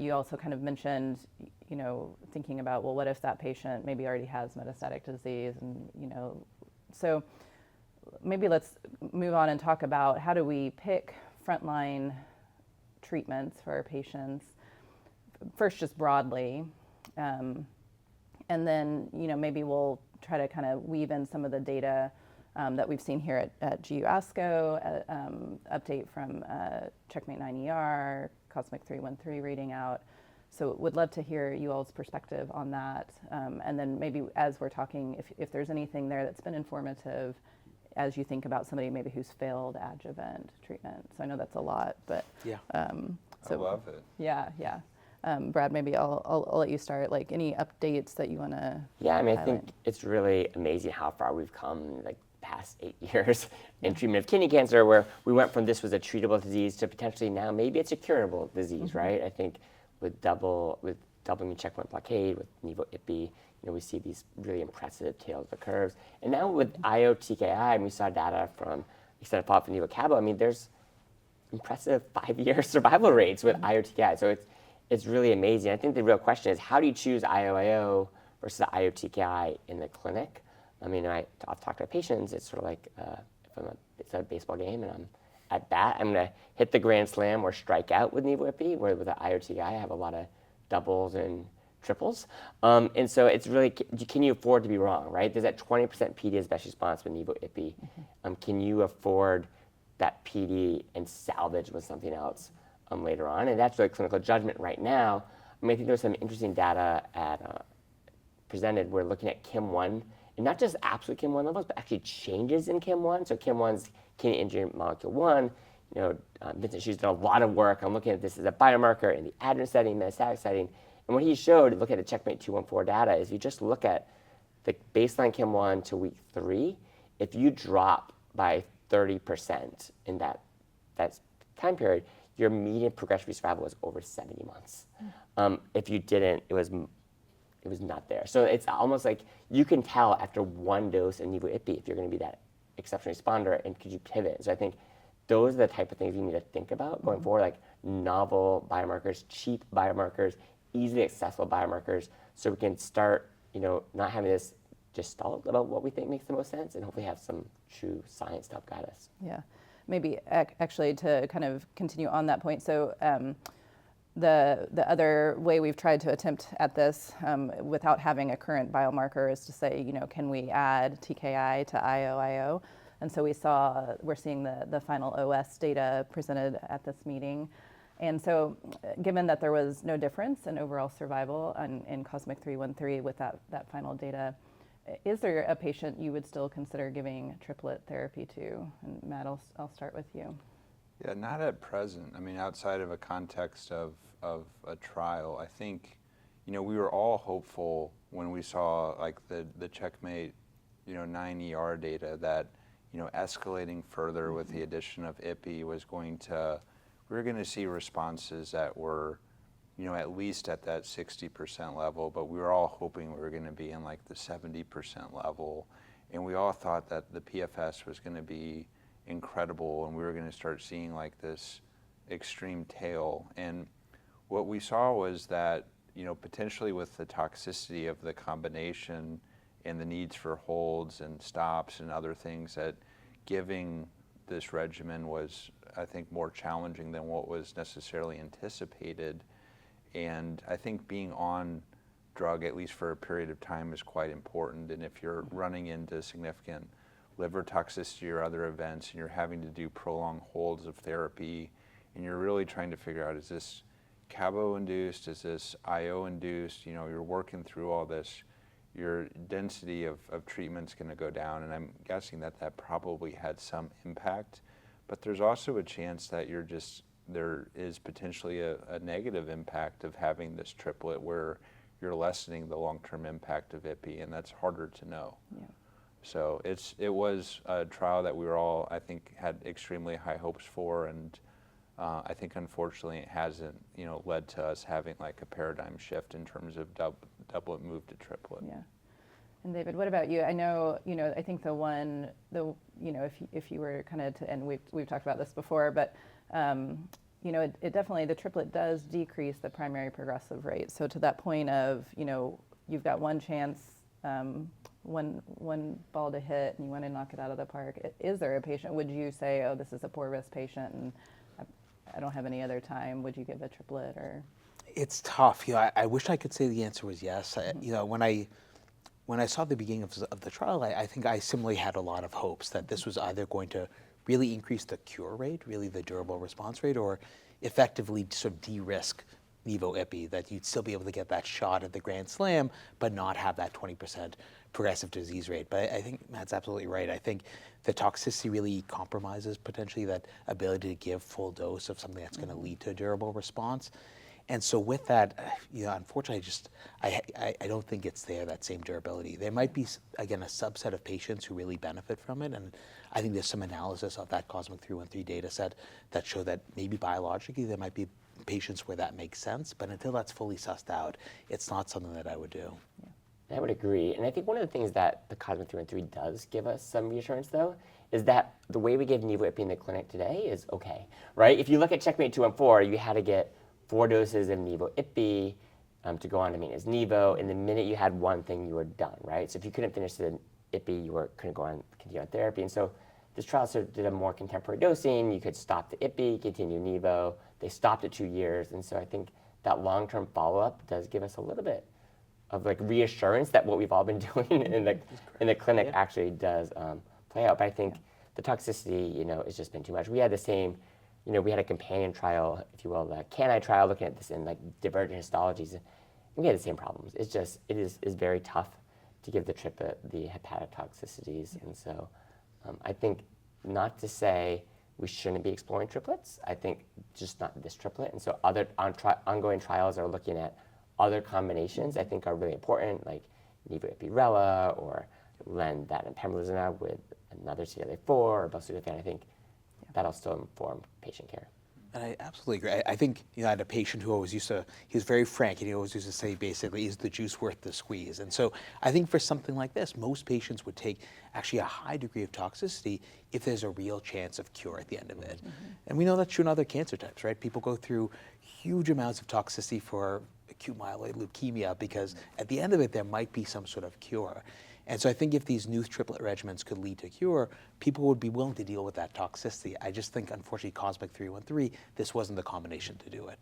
you also kind of mentioned, thinking about, well, what if that patient maybe already has metastatic disease, and so maybe let's move on and talk about how do we pick frontline treatments for our patients, first just broadly, and then maybe we'll try to kind of weave in some of the data that we've seen here at GU ASCO, update from CheckMate 9ER, Cosmic 313 reading out. So would love to hear you all's perspective on that. And then maybe as we're talking, if there's anything there that's been informative as you think about somebody maybe who's failed adjuvant treatment. So I know that's a lot, but yeah. I love it. Yeah. Brad, maybe I'll let you start. Like any updates that you want to Yeah, I mean, highlight? I think it's really amazing how far we've come, like past 8 years in treatment of kidney cancer, where we went from this was a treatable disease to potentially now maybe it's a curable disease, right? I think with double immune checkpoint blockade, with nivo/ipi, we see these really impressive tails of the curves. And now with IO TKI, and we saw data from extended follow-up for nivo/cabo, I mean, there's impressive 5-year survival rates with IO TKI. So it's really amazing. I think the real question is, how do you choose IO versus IO TKI in the clinic? I mean, I've talked to patients, it's sort of like it's a baseball game and I'm at bat, I'm going to hit the grand slam or strike out with nivo/ipi, where with the IO TKI I have a lot of doubles and triples. And so it's really, can you afford to be wrong, right? There's that 20% PD as best response with nivo/ipi. Can you afford that PD and salvage with something else later on? And that's really clinical judgment right now. I mean, I think there's some interesting data presented. We're looking at KIM-1, and not just absolute KIM-1 levels, but actually changes in KIM-1. So KIM-1's kidney injury molecule 1. Vincent Shu's done a lot of work on looking at this as a biomarker in the adjuvant setting, metastatic setting. And what he showed, look at the CheckMate 214 data, is you just look at the baseline KIM-1 to week 3, if you drop by 30% in that time period, your median progression-free survival was over 70 months. If you didn't, it was not there. So it's almost like you can tell after one dose of nivo/ipi if you're going to be that exceptional responder, and could you pivot? So I think those are the type of things you need to think about going forward, like novel biomarkers, cheap biomarkers, easily accessible biomarkers, so we can start, not having this gestalt about what we think makes the most sense, and hopefully have some true science to help guide us. Yeah, maybe actually to kind of continue on that point. So the other way we've tried to attempt at this without having a current biomarker is to say, can we add TKI to IO? And so we're seeing the final OS data presented at this meeting. And so given that there was no difference in overall survival in Cosmic 313 with that final data, is there a patient you would still consider giving triplet therapy to? And Matt, I'll start with you. Yeah, not at present. I mean, outside of a context of a trial, I think, we were all hopeful when we saw like the CheckMate, 9ER data that, escalating further with the addition of ipi we were going to see responses that were, at least at that 60% level, but we were all hoping we were going to be in like the 70% level. And we all thought that the PFS was going to be incredible and we were going to start seeing like this extreme tail. And what we saw was that, potentially with the toxicity of the combination and the needs for holds and stops and other things, that giving this regimen was, I think, more challenging than what was necessarily anticipated. And I think being on drug, at least for a period of time, is quite important. And if you're running into significant liver toxicity or other events and you're having to do prolonged holds of therapy, and you're really trying to figure out, is this cabo induced, is this IO induced, you're working through all this, your density of treatment's going to go down, and I'm guessing that probably had some impact. But there's also a chance that there is potentially a negative impact of having this triplet where you're lessening the long-term impact of ipi, and that's harder to know. Yeah. So it was a trial that we were all, I think, had extremely high hopes for, and I think unfortunately it hasn't, led to us having like a paradigm shift in terms of doublet move to triplet. Yeah. And David, what about you? I know, I think if you were kind of and we've talked about this before, but you know, it definitely, the triplet does decrease the primary progressive rate. So to that point of, you know, you've got one chance, one ball to hit, and you want to knock it out of the park. Is there a patient, would you say, oh, this is a poor risk patient and I don't have any other time, would you give a triplet or? It's tough. You know, I wish I could say the answer was yes. You know, when I saw the beginning of the trial, I think I similarly had a lot of hopes that this was either going to really increase the cure rate, really the durable response rate, or effectively sort of de-risk Nivo-Ipi, that you'd still be able to get that shot at the Grand Slam, but not have that 20% progressive disease rate. But I think Matt's absolutely right. I think the toxicity really compromises potentially that ability to give full dose of something that's going to lead to a durable response. And so with that, you know, unfortunately, I don't think it's there, that same durability. There might be, again, a subset of patients who really benefit from it, and I think there's some analysis of that COSMIC-313 data set that show that maybe biologically there might be patients where that makes sense, but until that's fully sussed out, it's not something that I would do. I would agree. And I think one of the things that the COSMIC-313 does give us some reassurance, though, is that the way we give Nivo-Ipi in the clinic today is okay, right? If you look at CheckMate 214, you had to get 4 doses of Nivo-Ipi to go on to maintenance Nivo, and the minute you had one thing, you were done, right? So if you couldn't finish the Ipi, you couldn't go on, continue on therapy. And so this trial sort of did a more contemporary dosing. You could stop the Ipi, continue Nivo. They stopped at 2 years. And so I think that long-term follow-up does give us a little bit of like reassurance that what we've all been doing in the clinic actually does play out. But I think the toxicity, you know, has just been too much. We had the same, you know, we had a companion trial, if you will, the Canine trial, looking at this in like divergent histologies. And we had the same problems. It's just, it is very tough to give the triplet the hepatotoxicities. And so I think not to say we shouldn't be exploring triplets. I think just not this triplet. And so other ongoing trials are looking at other combinations I think are really important, like Nivo-Ipi-Rela or len that and pembrolizumab with another CTLA-4 or belzutifan. I think that'll still inform patient care. And I absolutely agree. I think, you know, I had a patient who always he was very frank, and he always used to say basically, is the juice worth the squeeze? And so I think for something like this, most patients would take actually a high degree of toxicity if there's a real chance of cure at the end of it. And we know that's true in other cancer types, right? People go through huge amounts of toxicity for acute myeloid leukemia because at the end of it, there might be some sort of cure. And so I think if these new triplet regimens could lead to cure, people would be willing to deal with that toxicity. I just think, unfortunately, COSMIC-313, this wasn't the combination to do it.